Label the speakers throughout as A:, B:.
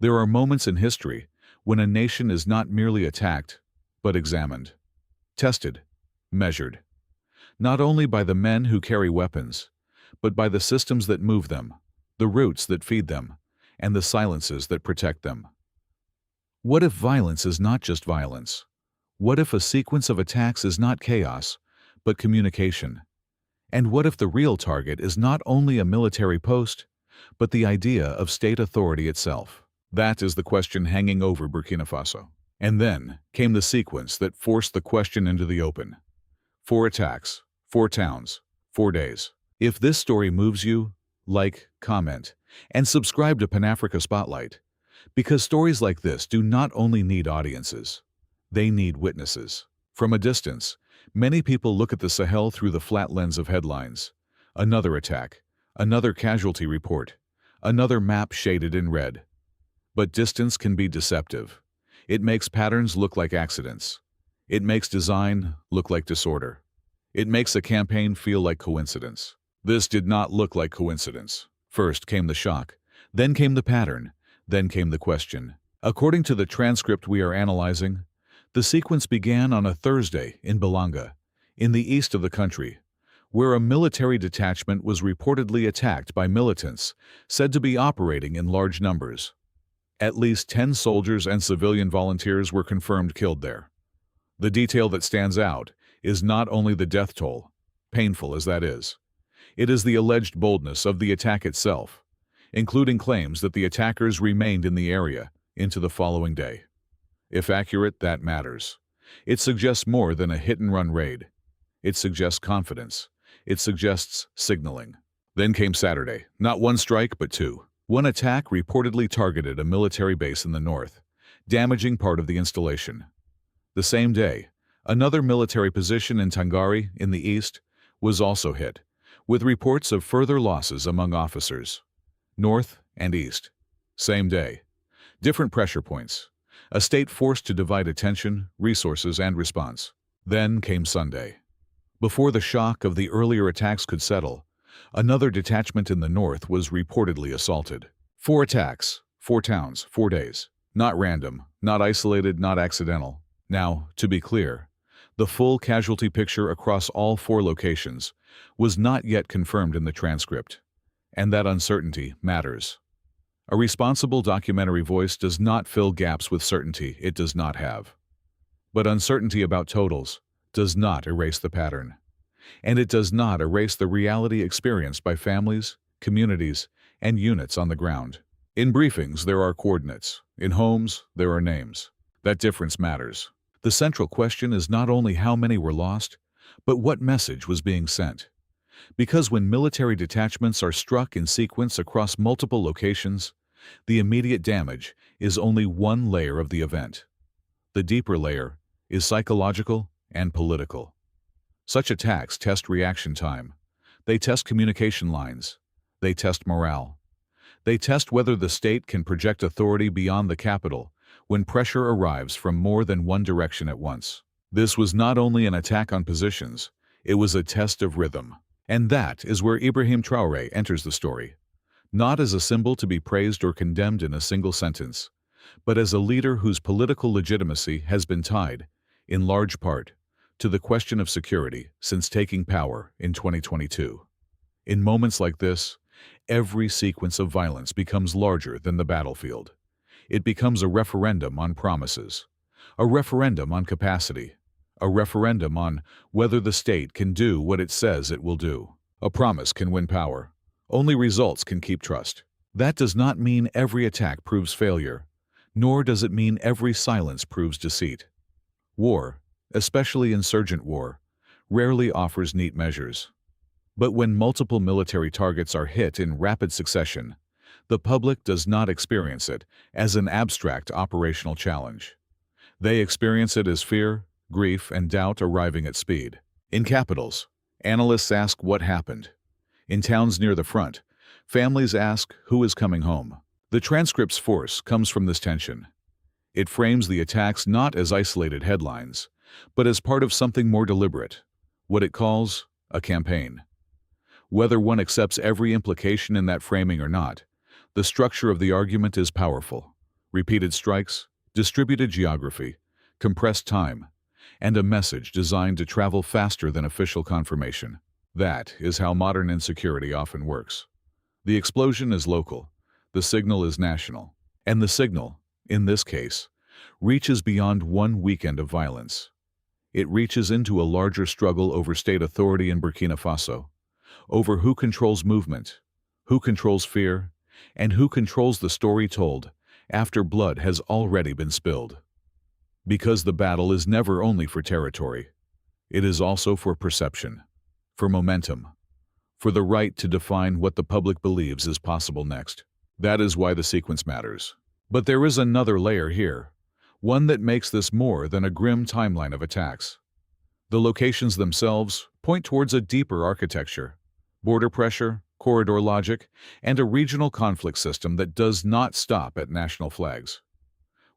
A: There are moments in history when a nation is not merely attacked, but examined, tested, measured, not only by the men who carry weapons, but by the systems that move them, the roots that feed them, and the silences that protect them. What if violence is not just violence? What if a sequence of attacks is not chaos, but communication? And what if the real target is not only a military post, but the idea of state authority itself? That is the question hanging over Burkina Faso. And then came the sequence that forced the question into the open. 4 attacks, 4 towns, 4 days. If this story moves you, like, comment, and subscribe to Pan-Africa Spotlight, because stories like this do not only need audiences, they need witnesses. From a distance, many people look at the Sahel through the flat lens of headlines. Another attack, another casualty report, another map shaded in red. But distance can be deceptive. It makes patterns look like accidents. It makes design look like disorder. It makes a campaign feel like coincidence. This did not look like coincidence. First came the shock, then came the pattern, then came the question. According to the transcript we are analyzing, the sequence began on a Thursday in Balanga, in the east of the country, where a military detachment was reportedly attacked by militants said to be operating in large numbers. At least 10 soldiers and civilian volunteers were confirmed killed there. The detail that stands out is not only the death toll, painful as that is. It is the alleged boldness of the attack itself, including claims that the attackers remained in the area into the following day. If accurate, that matters. It suggests more than a hit-and-run raid. It suggests confidence. It suggests signaling. Then came Saturday, not 1 strike, but 2. One attack reportedly targeted a military base in the north, damaging part of the installation. The same day, another military position in Tangari, in the east, was also hit, with reports of further losses among officers. North and east. Same day. Different pressure points. A state forced to divide attention, resources, and response. Then came Sunday. Before the shock of the earlier attacks could settle, another detachment in the north was reportedly assaulted. 4 attacks, 4 towns, 4 days. Not random, not isolated, not accidental. Now, to be clear, the full casualty picture across all 4 locations was not yet confirmed in the transcript, and that uncertainty matters. A responsible documentary voice does not fill gaps with certainty it does not have. But uncertainty about totals does not erase the pattern, and it does not erase the reality experienced by families, communities, and units on the ground. In briefings, there are coordinates. In homes, there are names. That difference matters. The central question is not only how many were lost, but what message was being sent. Because when military detachments are struck in sequence across multiple locations, the immediate damage is only one layer of the event. The deeper layer is psychological and political. Such attacks test reaction time. They test communication lines. They test morale. They test whether the state can project authority beyond the capital when pressure arrives from more than one direction at once. This was not only an attack on positions, it was a test of rhythm. And that is where Ibrahim Traoré enters the story, not as a symbol to be praised or condemned in a single sentence, but as a leader whose political legitimacy has been tied, in large part, to the question of security since taking power in 2022. In moments like this, every sequence of violence becomes larger than the battlefield. It becomes a referendum on promises, a referendum on capacity, a referendum on whether the state can do what it says it will do. A promise can win power. Only results can keep trust. That does not mean every attack proves failure, nor does it mean every silence proves deceit. War, especially insurgent war, rarely offers neat measures. But when multiple military targets are hit in rapid succession, the public does not experience it as an abstract operational challenge. They experience it as fear, grief, and doubt arriving at speed. In capitals, analysts ask what happened. In towns near the front, families ask who is coming home. The transcript's force comes from this tension. It frames the attacks not as isolated headlines, but as part of something more deliberate, what it calls a campaign. Whether one accepts every implication in that framing or not, the structure of the argument is powerful. Repeated strikes, distributed geography, compressed time, and a message designed to travel faster than official confirmation. That is how modern insecurity often works. The explosion is local, the signal is national, and the signal, in this case, reaches beyond one weekend of violence. It reaches into a larger struggle over state authority in Burkina Faso, over who controls movement, who controls fear, and who controls the story told after blood has already been spilled. Because the battle is never only for territory, it is also for perception, for momentum, for the right to define what the public believes is possible next. That is why the sequence matters. But there is another layer here, one that makes this more than a grim timeline of attacks. The locations themselves point towards a deeper architecture, border pressure, corridor logic, and a regional conflict system that does not stop at national flags.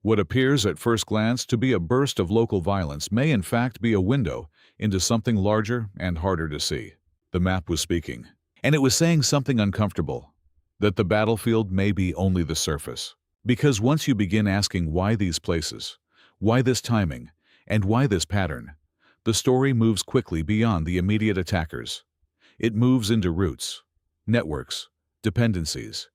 A: What appears at first glance to be a burst of local violence may in fact be a window into something larger and harder to see. The map was speaking, and it was saying something uncomfortable, that the battlefield may be only the surface. Because once you begin asking why these places, why this timing, and why this pattern, the story moves quickly beyond the immediate attackers. It moves into roots, networks, dependencies.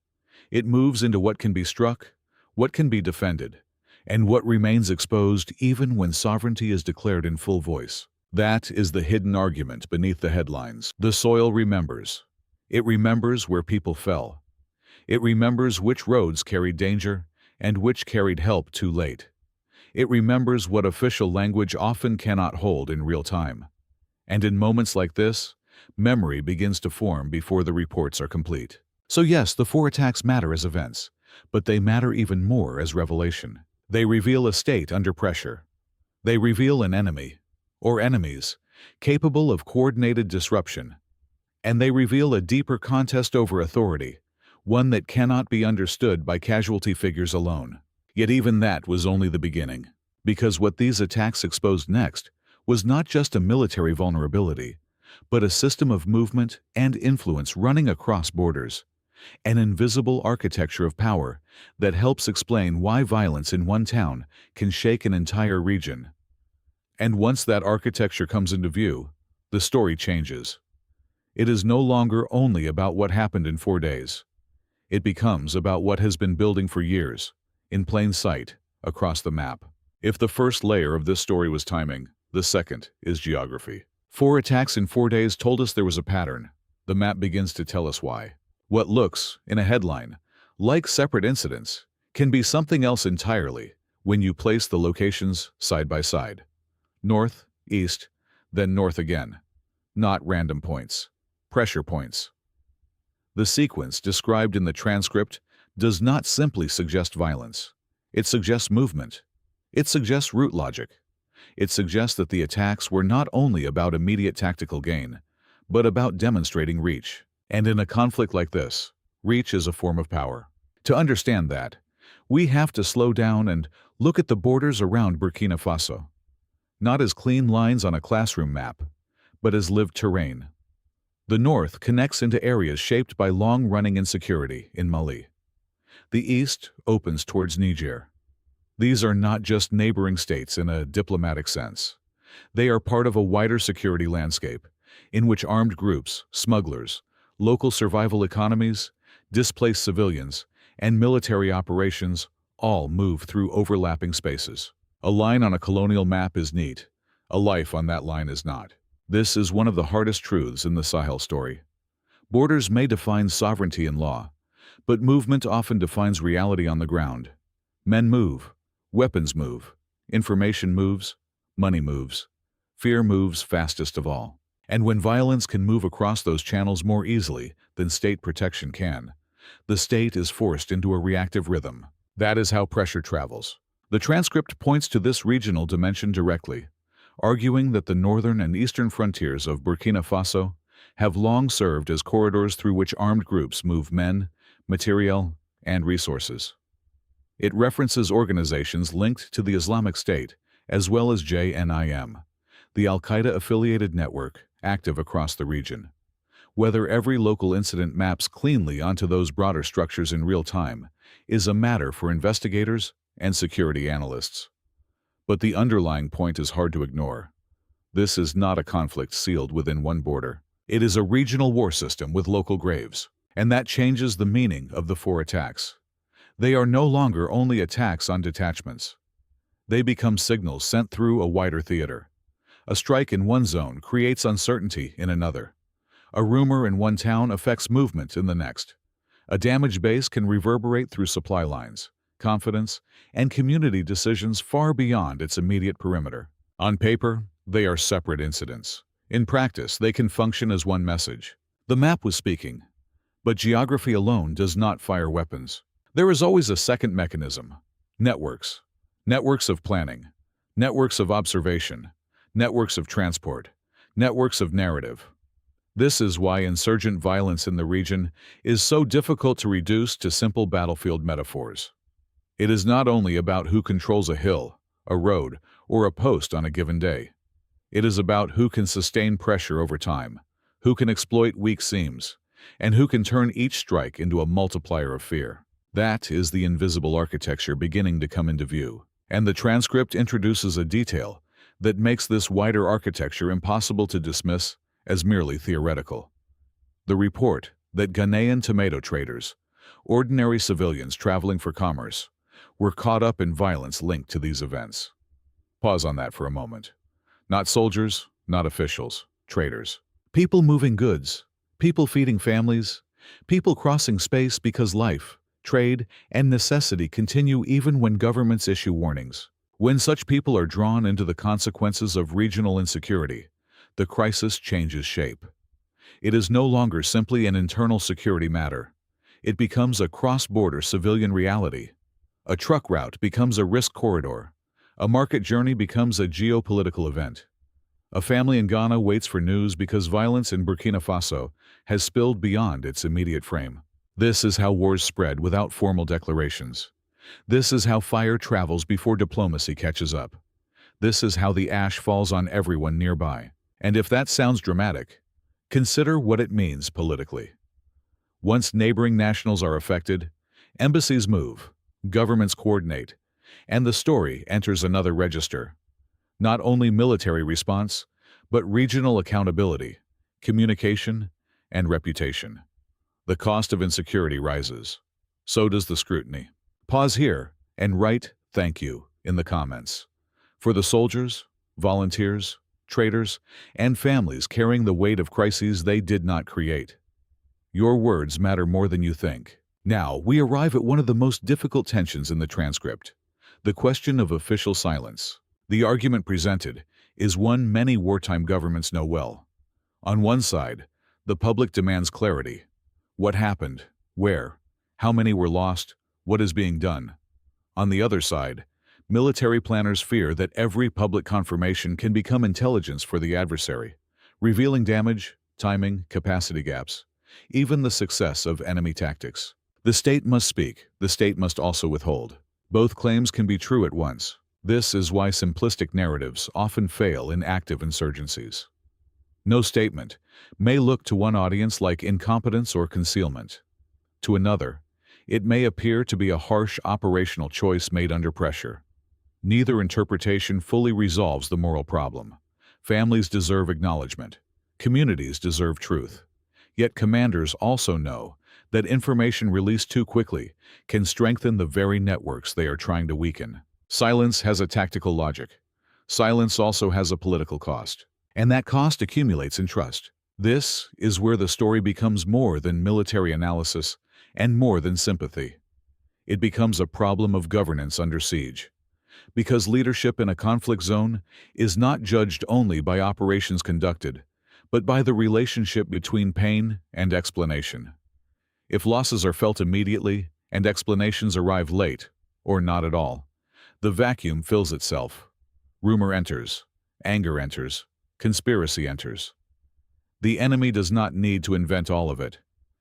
A: It moves into what can be struck, what can be defended, and what remains exposed even when sovereignty is declared in full voice. That is the hidden argument beneath the headlines. The soil remembers. It remembers where people fell. It remembers which roads carried danger and which carried help too late. It remembers what official language often cannot hold in real time. And in moments like this, memory begins to form before the reports are complete. So yes, the 4 attacks matter as events, but they matter even more as revelation. They reveal a state under pressure. They reveal an enemy, or enemies, capable of coordinated disruption. And they reveal a deeper contest over authority, one that cannot be understood by casualty figures alone. Yet even that was only the beginning, because what these attacks exposed next was not just a military vulnerability, but a system of movement and influence running across borders, an invisible architecture of power that helps explain why violence in one town can shake an entire region. And once that architecture comes into view, the story changes. It is no longer only about what happened in 4 days. It becomes about what has been building for years, in plain sight, across the map. If the first layer of this story was timing, the second is geography. 4 attacks in 4 days told us there was a pattern. The map begins to tell us why. What looks, in a headline, like separate incidents, can be something else entirely when you place the locations side by side. North, east, then north again. Not random points. Pressure points. The sequence described in the transcript does not simply suggest violence. It suggests movement. It suggests route logic. It suggests that the attacks were not only about immediate tactical gain, but about demonstrating reach. And in a conflict like this, reach is a form of power. To understand that, we have to slow down and look at the borders around Burkina Faso, not as clean lines on a classroom map, but as lived terrain. The north connects into areas shaped by long-running insecurity in Mali. The east opens towards Niger. These are not just neighboring states in a diplomatic sense. They are part of a wider security landscape in which armed groups, smugglers, local survival economies, displaced civilians, and military operations all move through overlapping spaces. A line on a colonial map is neat. A life on that line is not. This is one of the hardest truths in the Sahel story. Borders may define sovereignty in law, but movement often defines reality on the ground. Men move, weapons move, information moves, money moves, fear moves fastest of all. And when violence can move across those channels more easily than state protection can, the state is forced into a reactive rhythm. That is how pressure travels. The transcript points to this regional dimension directly, arguing that the northern and eastern frontiers of Burkina Faso have long served as corridors through which armed groups move men, materiel, and resources. It references organizations linked to the Islamic State, as well as JNIM, the Al-Qaeda-affiliated network active across the region. Whether every local incident maps cleanly onto those broader structures in real time is a matter for investigators and security analysts. But the underlying point is hard to ignore. This is not a conflict sealed within one border. It is a regional war system with local graves. And that changes the meaning of the 4 attacks. They are no longer only attacks on detachments. They become signals sent through a wider theater. A strike in one zone creates uncertainty in another. A rumor in one town affects movement in the next. A damaged base can reverberate through supply lines, confidence, and community decisions far beyond its immediate perimeter. On paper, they are separate incidents. In practice, they can function as one message. The map was speaking, but geography alone does not fire weapons. There is always a second mechanism: networks. Networks of planning, networks of observation, networks of transport, networks of narrative. This is why insurgent violence in the region is so difficult to reduce to simple battlefield metaphors. It is not only about who controls a hill, a road, or a post on a given day. It is about who can sustain pressure over time, who can exploit weak seams, and who can turn each strike into a multiplier of fear. That is the invisible architecture beginning to come into view. And the transcript introduces a detail that makes this wider architecture impossible to dismiss as merely theoretical. The report that Ghanaian tomato traders, ordinary civilians traveling for commerce, were caught up in violence linked to these events. Pause on that for a moment. Not soldiers, not officials, traders. People moving goods, people feeding families, people crossing space because life, trade, and necessity continue even when governments issue warnings. When such people are drawn into the consequences of regional insecurity, the crisis changes shape. It is no longer simply an internal security matter. It becomes a cross-border civilian reality. A truck route becomes a risk corridor. A market journey becomes a geopolitical event. A family in Ghana waits for news because violence in Burkina Faso has spilled beyond its immediate frame. This is how wars spread without formal declarations. This is how fire travels before diplomacy catches up. This is how the ash falls on everyone nearby. And if that sounds dramatic, consider what it means politically. Once neighboring nationals are affected, embassies move, governments coordinate, and the story enters another register. Not only military response, but regional accountability, communication, and reputation. The cost of insecurity rises. So does the scrutiny. Pause here and write "thank you" in the comments. For the soldiers, volunteers, traders, and families carrying the weight of crises they did not create. Your words matter more than you think. Now, we arrive at one of the most difficult tensions in the transcript: the question of official silence. The argument presented is one many wartime governments know well. On one side, the public demands clarity. What happened? Where? How many were lost? What is being done? On the other side, military planners fear that every public confirmation can become intelligence for the adversary, revealing damage, timing, capacity gaps, even the success of enemy tactics. The state must speak, the state must also withhold. Both claims can be true at once. This is why simplistic narratives often fail in active insurgencies. No statement may look to one audience like incompetence or concealment. To another, it may appear to be a harsh operational choice made under pressure. Neither interpretation fully resolves the moral problem. Families deserve acknowledgement. Communities deserve truth. Yet commanders also know that information released too quickly can strengthen the very networks they are trying to weaken. Silence has a tactical logic. Silence also has a political cost. And that cost accumulates in trust. This is where the story becomes more than military analysis and more than sympathy. It becomes a problem of governance under siege. Because leadership in a conflict zone is not judged only by operations conducted, but by the relationship between pain and explanation. If losses are felt immediately and explanations arrive late, or not at all, the vacuum fills itself. Rumor enters, anger enters, conspiracy enters. The enemy does not need to invent all of it.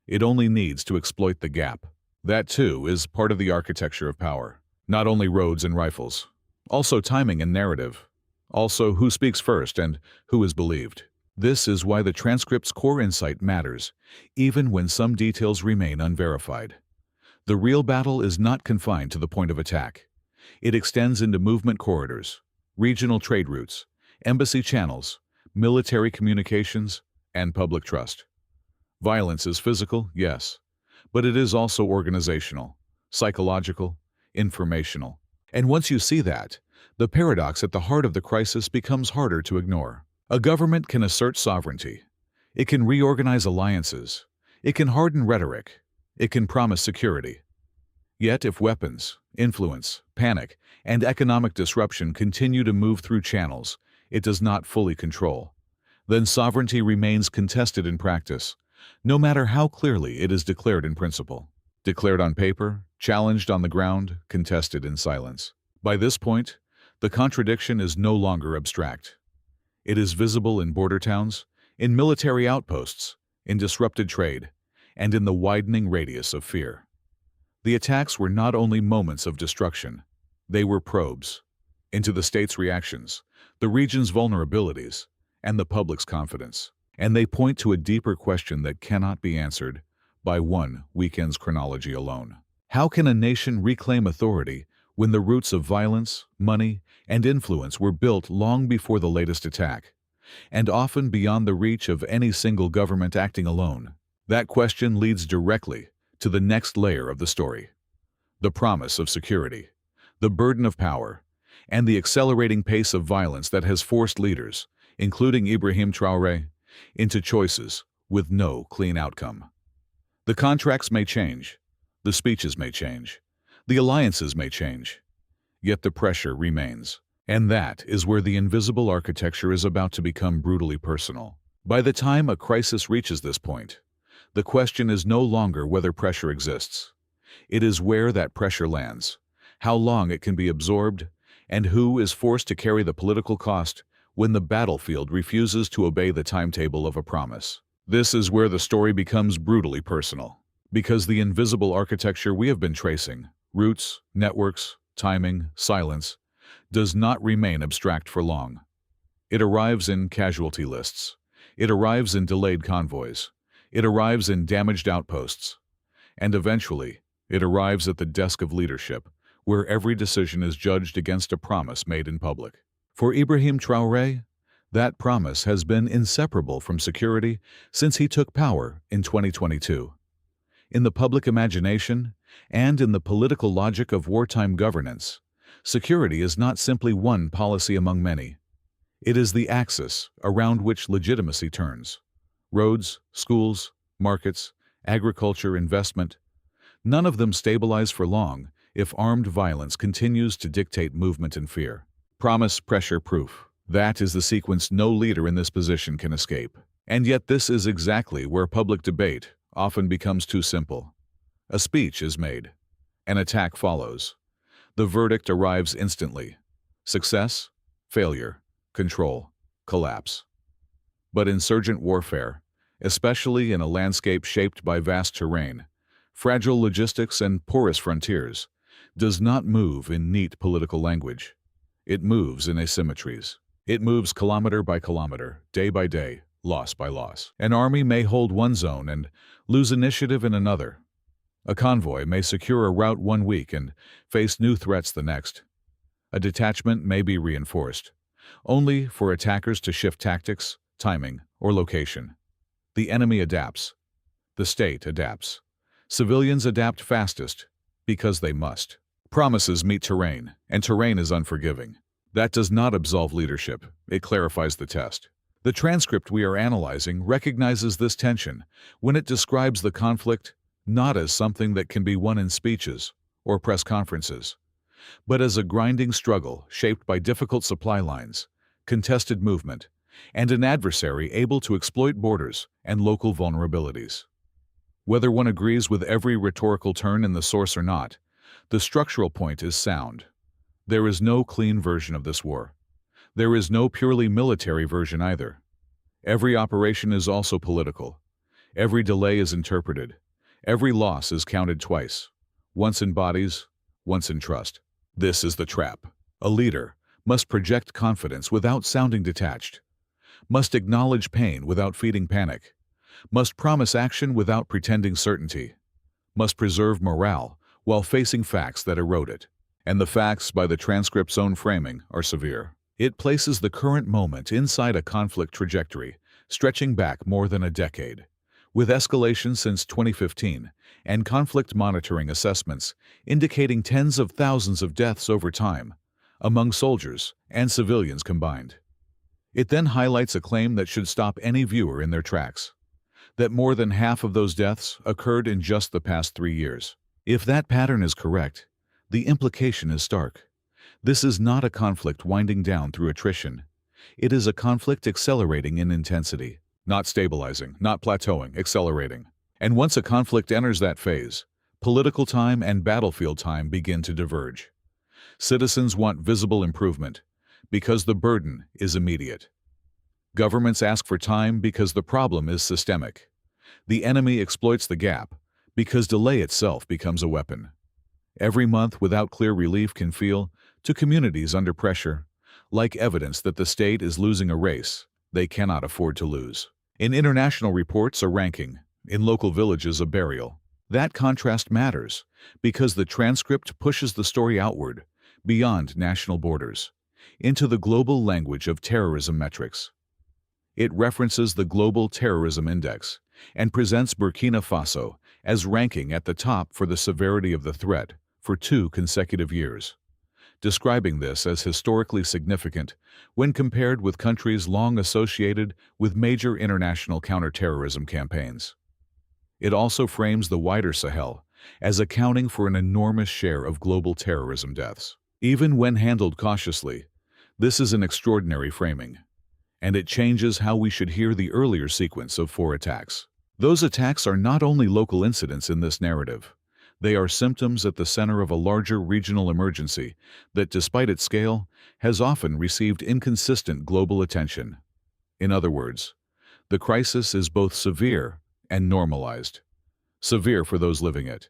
A: It only needs to exploit the gap. That, too, is part of the architecture of power. Not only roads and rifles, also timing and narrative, also who speaks first and who is believed. This is why the transcript's core insight matters, even when some details remain unverified. The real battle is not confined to the point of attack. It extends into movement corridors, regional trade routes, embassy channels, military communications, and public trust. Violence is physical, yes, but it is also organizational, psychological, informational. And once you see that, the paradox at the heart of the crisis becomes harder to ignore. A government can assert sovereignty. It can reorganize alliances. It can harden rhetoric. It can promise security. Yet if weapons, influence, panic, and economic disruption continue to move through channels it does not fully control, then sovereignty remains contested in practice, no matter how clearly it is declared in principle. Declared on paper, challenged on the ground, contested in silence. By this point, the contradiction is no longer abstract. It is visible in border towns, in military outposts, in disrupted trade, and in the widening radius of fear. The attacks were not only moments of destruction, they were probes into the state's reactions, the region's vulnerabilities, and the public's confidence. And they point to a deeper question that cannot be answered by one weekend's chronology alone. How can a nation reclaim authority when the roots of violence, money, and influence were built long before the latest attack, and often beyond the reach of any single government acting alone? That question leads directly to the next layer of the story: the promise of security, the burden of power, and the accelerating pace of violence that has forced leaders, including Ibrahim Traoré, into choices with no clean outcome. The contracts may change, the speeches may change, the alliances may change, yet the pressure remains. And that is where the invisible architecture is about to become brutally personal. By the time a crisis reaches this point, the question is no longer whether pressure exists. It is where that pressure lands, how long it can be absorbed, and who is forced to carry the political cost when the battlefield refuses to obey the timetable of a promise. This is where the story becomes brutally personal, because the invisible architecture we have been tracing, roots, networks, timing, silence, does not remain abstract for long. It arrives in casualty lists. It arrives in delayed convoys. It arrives in damaged outposts. And eventually, it arrives at the desk of leadership, where every decision is judged against a promise made in public. For Ibrahim Traoré, that promise has been inseparable from security since he took power in 2022. In the public imagination and in the political logic of wartime governance, security is not simply one policy among many. It is the axis around which legitimacy turns. Roads, schools, markets, agriculture, investment, none of them stabilize for long if armed violence continues to dictate movement and fear. Promise, pressure, proof. That is the sequence no leader in this position can escape. And yet this is exactly where public debate often becomes too simple. A speech is made. An attack follows. The verdict arrives instantly. Success, failure, control, collapse. But insurgent warfare, especially in a landscape shaped by vast terrain, fragile logistics, and porous frontiers, does not move in neat political language. It moves in asymmetries. It moves kilometer by kilometer, day by day, loss by loss. An army may hold one zone and lose initiative in another. A convoy may secure a route one week and face new threats the next. A detachment may be reinforced, only for attackers to shift tactics, timing, or location. The enemy adapts. The state adapts. Civilians adapt fastest because they must. Promises meet terrain, and terrain is unforgiving. That does not absolve leadership. It clarifies the test. The transcript we are analyzing recognizes this tension when it describes the conflict not as something that can be won in speeches or press conferences, but as a grinding struggle shaped by difficult supply lines, contested movement, and an adversary able to exploit borders and local vulnerabilities. Whether one agrees with every rhetorical turn in the source or not, the structural point is sound. There is no clean version of this war. There is no purely military version either. Every operation is also political. Every delay is interpreted. Every loss is counted twice, once in bodies, once in trust. This is the trap. A leader must project confidence without sounding detached, must acknowledge pain without feeding panic, must promise action without pretending certainty, must preserve morale while facing facts that erode it. And the facts, by the transcript's own framing, are severe. It places the current moment inside a conflict trajectory, stretching back more than a decade, with escalation since 2015 and conflict monitoring assessments indicating tens of thousands of deaths over time, among soldiers and civilians combined. It then highlights a claim that should stop any viewer in their tracks: that more than half of those deaths occurred in just the past 3 years. If that pattern is correct, the implication is stark. This is not a conflict winding down through attrition. It is a conflict accelerating in intensity, not stabilizing, not plateauing, accelerating. And once a conflict enters that phase, political time and battlefield time begin to diverge. Citizens want visible improvement because the burden is immediate. Governments ask for time because the problem is systemic. The enemy exploits the gap because delay itself becomes a weapon. Every month without clear relief can feel, to communities under pressure, like evidence that the state is losing a race they cannot afford to lose. In international reports, a ranking; in local villages, a burial. That contrast matters because the transcript pushes the story outward, beyond national borders, into the global language of terrorism metrics. It references the Global Terrorism Index and presents Burkina Faso as ranking at the top for the severity of the threat for 2 consecutive years, describing this as historically significant when compared with countries long associated with major international counterterrorism campaigns. It also frames the wider Sahel as accounting for an enormous share of global terrorism deaths. Even when handled cautiously, this is an extraordinary framing, and it changes how we should hear the earlier sequence of 4 attacks. Those attacks are not only local incidents in this narrative. They are symptoms at the center of a larger regional emergency that, despite its scale, has often received inconsistent global attention. In other words, the crisis is both severe and normalized. Severe for those living it,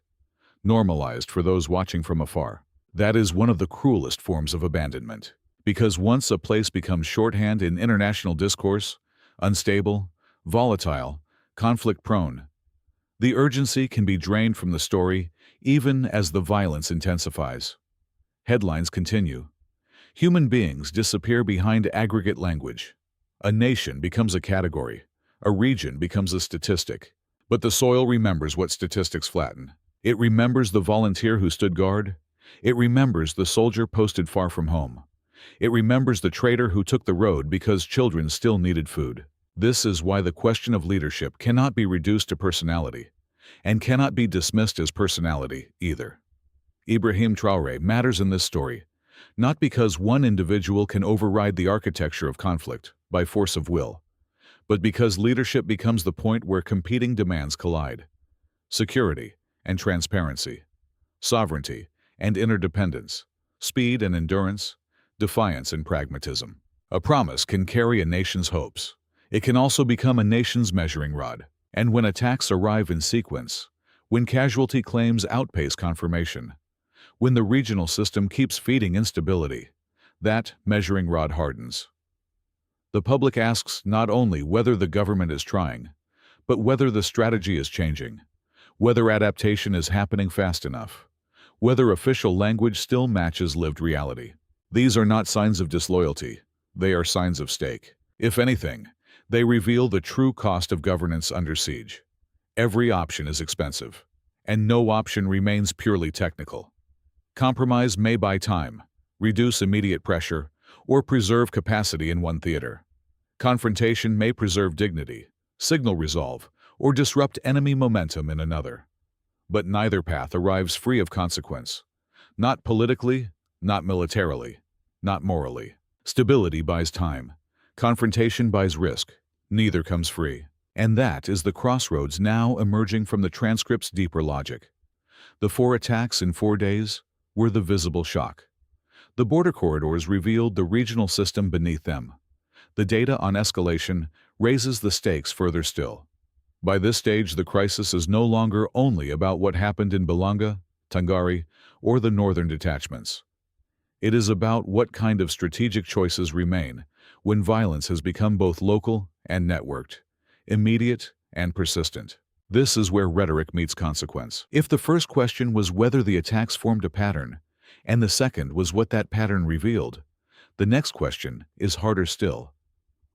A: normalized for those watching from afar. That is one of the cruelest forms of abandonment, because once a place becomes shorthand in international discourse, unstable, volatile, conflict-prone, the urgency can be drained from the story even as the violence intensifies. Headlines continue. Human beings disappear behind aggregate language. A nation becomes a category. A region becomes a statistic. But the soil remembers what statistics flatten. It remembers the volunteer who stood guard. It remembers the soldier posted far from home. It remembers the trader who took the road because children still needed food. This is why the question of leadership cannot be reduced to personality, and cannot be dismissed as personality either. Ibrahim Traoré matters in this story, not because one individual can override the architecture of conflict by force of will, but because leadership becomes the point where competing demands collide: security and transparency, sovereignty and interdependence, speed and endurance, defiance and pragmatism. A promise can carry a nation's hopes. It can also become a nation's measuring rod. And when attacks arrive in sequence, when casualty claims outpace confirmation, when the regional system keeps feeding instability, that measuring rod hardens. The public asks not only whether the government is trying, but whether the strategy is changing, whether adaptation is happening fast enough, whether official language still matches lived reality. These are not signs of disloyalty, they are signs of stake. If anything, they reveal the true cost of governance under siege. Every option is expensive, and no option remains purely technical. Compromise may buy time, reduce immediate pressure, or preserve capacity in one theater. Confrontation may preserve dignity, signal resolve, or disrupt enemy momentum in another. But neither path arrives free of consequence. Not politically, not militarily, not morally. Stability buys time. Confrontation buys risk. Neither comes free. And that is the crossroads now emerging from the transcript's deeper logic. The 4 attacks in 4 days were the visible shock. The border corridors revealed the regional system beneath them. The data on escalation raises the stakes further still. By this stage, the crisis is no longer only about what happened in Belanga, Tangari, or the northern detachments. It is about what kind of strategic choices remain when violence has become both local and networked, immediate and persistent. This is where rhetoric meets consequence. If the first question was whether the attacks formed a pattern, and the second was what that pattern revealed, the next question is harder still.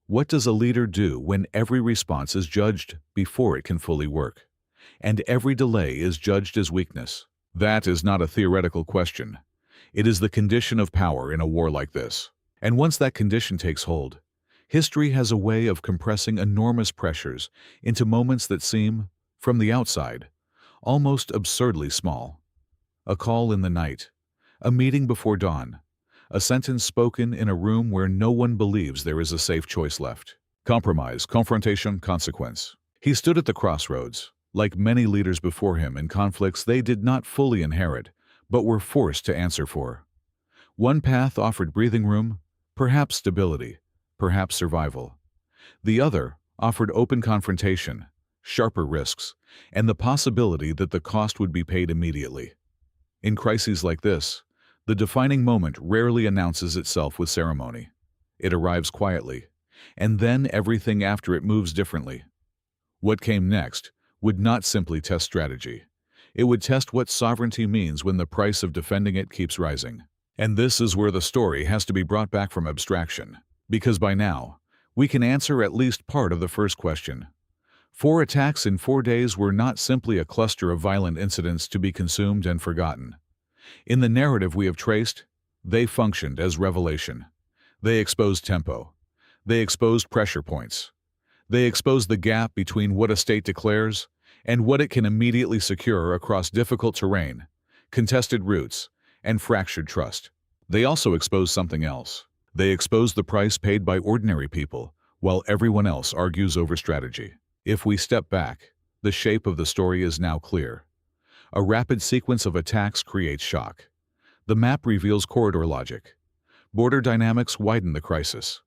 A: What does a leader do when every response is judged before it can fully work, and every delay is judged as weakness? That is not a theoretical question. It is the condition of power in a war like this. And once that condition takes hold, history has a way of compressing enormous pressures into moments that seem, from the outside, almost absurdly small. A call in the night, a meeting before dawn, a sentence spoken in a room where no one believes there is a safe choice left. Compromise, confrontation, consequence. He stood at the crossroads, like many leaders before him in conflicts they did not fully inherit, but were forced to answer for. One path offered breathing room, perhaps stability, perhaps survival. The other offered open confrontation, sharper risks, and the possibility that the cost would be paid immediately. In crises like this, the defining moment rarely announces itself with ceremony. It arrives quietly, and then everything after it moves differently. What came next would not simply test strategy. It would test what sovereignty means when the price of defending it keeps rising. And this is where the story has to be brought back from abstraction, because by now, we can answer at least part of the first question. 4 attacks in 4 days were not simply a cluster of violent incidents to be consumed and forgotten. In the narrative we have traced, they functioned as revelation. They exposed tempo. They exposed pressure points. They exposed the gap between what a state declares and what it can immediately secure across difficult terrain, contested routes, and fractured trust. They also exposed something else. They exposed the price paid by ordinary people, while everyone else argues over strategy. If we step back, the shape of the story is now clear. A rapid sequence of attacks creates shock. The map reveals corridor logic. Border dynamics widen the crisis.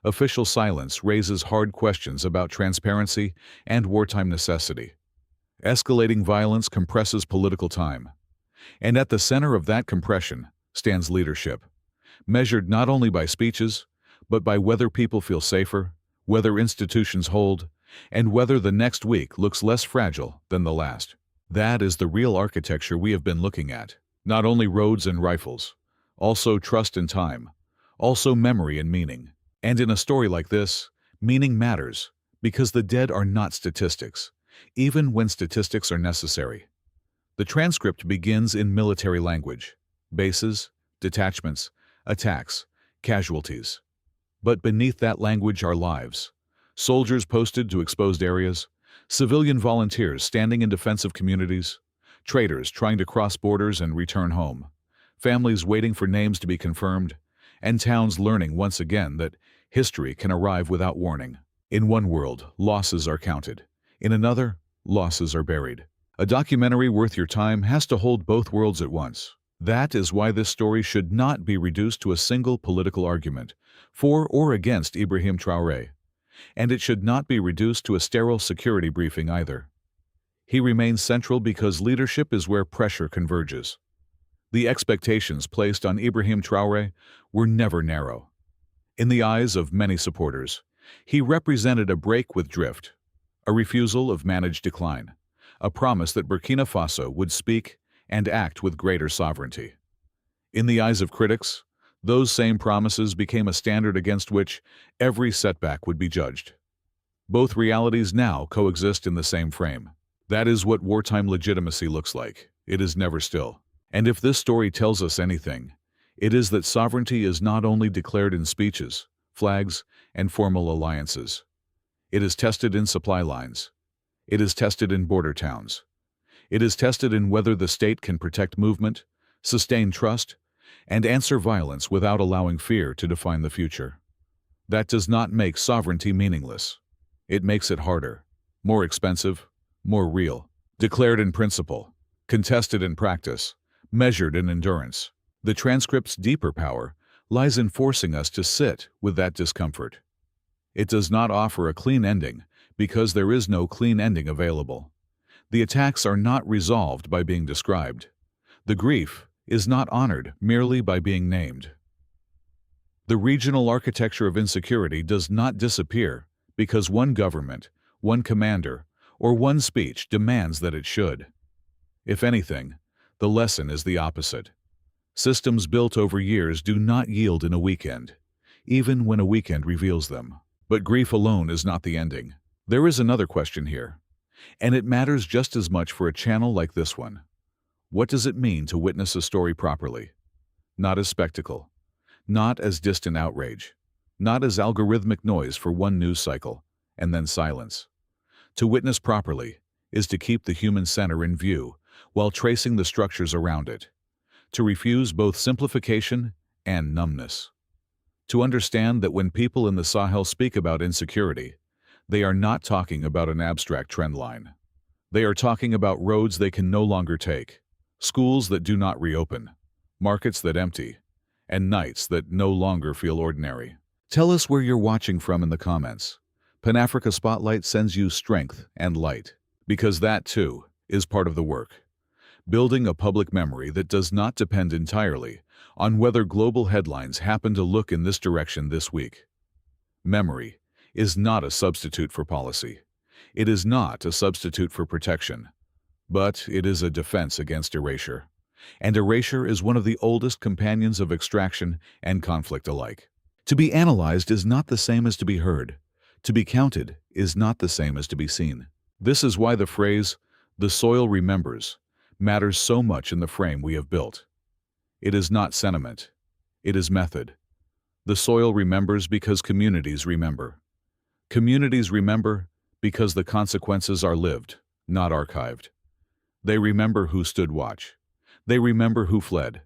A: Official silence raises hard questions about transparency and wartime necessity. Escalating violence compresses political time. And at the center of that compression stands leadership, measured not only by speeches, but by whether people feel safer, whether institutions hold, and whether the next week looks less fragile than the last. That is the real architecture we have been looking at. Not only roads and rifles, also trust and time, also memory and meaning. And in a story like this, meaning matters, because the dead are not statistics, even when statistics are necessary. The transcript begins in military language: bases, detachments, attacks, casualties. But beneath that language are lives. Soldiers posted to exposed areas, civilian volunteers standing in defensive communities, traitors trying to cross borders and return home, families waiting for names to be confirmed, and towns learning once again that history can arrive without warning. In one world, losses are counted. In another, losses are buried. A documentary worth your time has to hold both worlds at once. That is why this story should not be reduced to a single political argument, for or against Ibrahim Traoré. And it should not be reduced to a sterile security briefing either. He remains central because leadership is where pressure converges. The expectations placed on Ibrahim Traoré were never narrow. In the eyes of many supporters, he represented a break with drift, a refusal of managed decline, a promise that Burkina Faso would speak and act with greater sovereignty. In the eyes of critics, those same promises became a standard against which every setback would be judged. Both realities now coexist in the same frame. That is what wartime legitimacy looks like. It is never still. And if this story tells us anything, it is that sovereignty is not only declared in speeches, flags, and formal alliances. It is tested in supply lines. It is tested in border towns. It is tested in whether the state can protect movement, sustain trust, and answer violence without allowing fear to define the future. That does not make sovereignty meaningless. It makes it harder, more expensive, more real. Declared in principle, contested in practice, measured in endurance. The transcript's deeper power lies in forcing us to sit with that discomfort. It does not offer a clean ending because there is no clean ending available. The attacks are not resolved by being described. The grief is not honored merely by being named. The regional architecture of insecurity does not disappear because one government, one commander, or one speech demands that it should. If anything, the lesson is the opposite. Systems built over years do not yield in a weekend, even when a weekend reveals them. But grief alone is not the ending. There is another question here, and it matters just as much for a channel like this one. What does it mean to witness a story properly? Not as spectacle, not as distant outrage, not as algorithmic noise for one news cycle, and then silence. To witness properly is to keep the human center in view while tracing the structures around it, to refuse both simplification and numbness. To understand that when people in the Sahel speak about insecurity, they are not talking about an abstract trend line. They are talking about roads they can no longer take, schools that do not reopen, markets that empty, and nights that no longer feel ordinary. Tell us where you're watching from in the comments. Pan-Africa Spotlight sends you strength and light, because that, too, is part of the work. Building a public memory that does not depend entirely on whether global headlines happen to look in this direction this week. Memory is not a substitute for policy. It is not a substitute for protection, but it is a defense against erasure. And erasure is one of the oldest companions of extraction and conflict alike. To be analyzed is not the same as to be heard. To be counted is not the same as to be seen. This is why the phrase, "the soil remembers," matters so much in the frame we have built. It is not sentiment. It is method. The soil remembers because communities remember. Communities remember because the consequences are lived, not archived. They remember who stood watch. They remember who fled.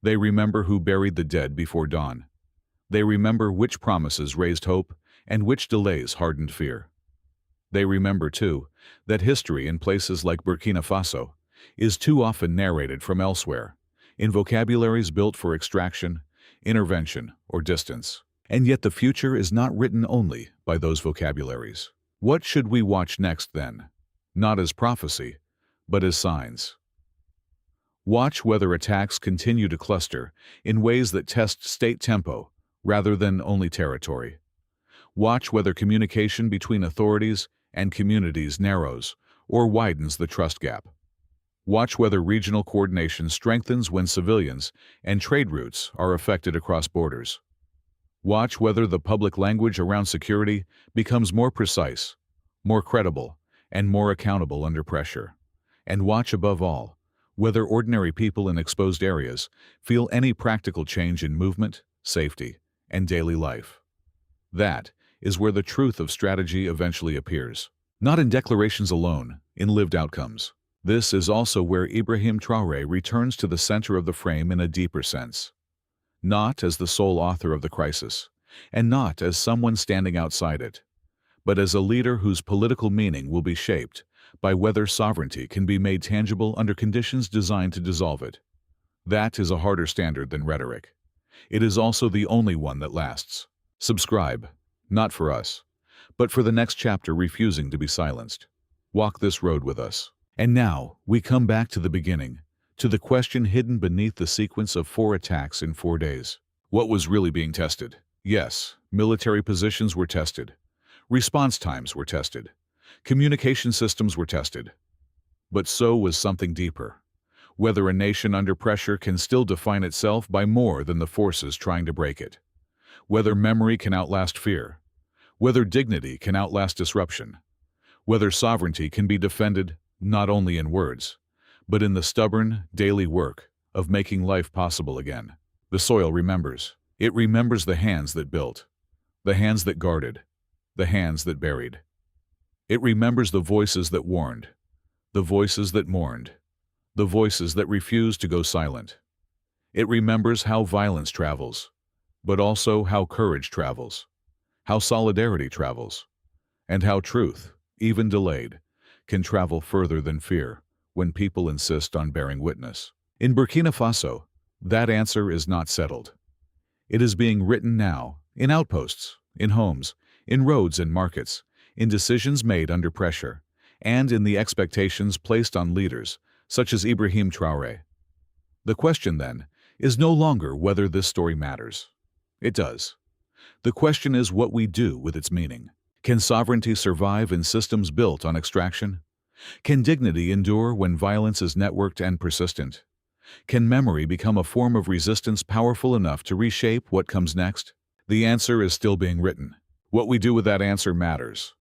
A: They remember who buried the dead before dawn. They remember which promises raised hope and which delays hardened fear. They remember, too, that history in places like Burkina Faso is too often narrated from elsewhere, in vocabularies built for extraction, intervention, or distance. And yet the future is not written only by those vocabularies. What should we watch next, then? Not as prophecy, but as signs. Watch whether attacks continue to cluster in ways that test state tempo rather than only territory. Watch whether communication between authorities and communities narrows or widens the trust gap. Watch whether regional coordination strengthens when civilians and trade routes are affected across borders. Watch whether the public language around security becomes more precise, more credible, and more accountable under pressure. And watch, above all, whether ordinary people in exposed areas feel any practical change in movement, safety, and daily life. That is where the truth of strategy eventually appears. Not in declarations alone, in lived outcomes. This is also where Ibrahim Traoré returns to the center of the frame in a deeper sense. Not as the sole author of the crisis, and not as someone standing outside it, but as a leader whose political meaning will be shaped by whether sovereignty can be made tangible under conditions designed to dissolve it. That is a harder standard than rhetoric. It is also the only one that lasts. Subscribe, not for us, but for the next chapter refusing to be silenced. Walk this road with us. And now, we come back to the beginning, to the question hidden beneath the sequence of 4 attacks in 4 days. What was really being tested? Yes, military positions were tested. Response times were tested. Communication systems were tested. But so was something deeper. Whether a nation under pressure can still define itself by more than the forces trying to break it. Whether memory can outlast fear. Whether dignity can outlast disruption. Whether sovereignty can be defended not only in words, but in the stubborn, daily work of making life possible again. The soil remembers. It remembers the hands that built, the hands that guarded, the hands that buried. It remembers the voices that warned, the voices that mourned, the voices that refused to go silent. It remembers how violence travels, but also how courage travels, how solidarity travels, and how truth, even delayed, can travel further than fear when people insist on bearing witness. In Burkina Faso, that answer is not settled. It is being written now, in outposts, in homes, in roads and markets, in decisions made under pressure, and in the expectations placed on leaders, such as Ibrahim Traoré. The question, then, is no longer whether this story matters. It does. The question is what we do with its meaning. Can sovereignty survive in systems built on extraction? Can dignity endure when violence is networked and persistent? Can memory become a form of resistance powerful enough to reshape what comes next? The answer is still being written. What we do with that answer matters.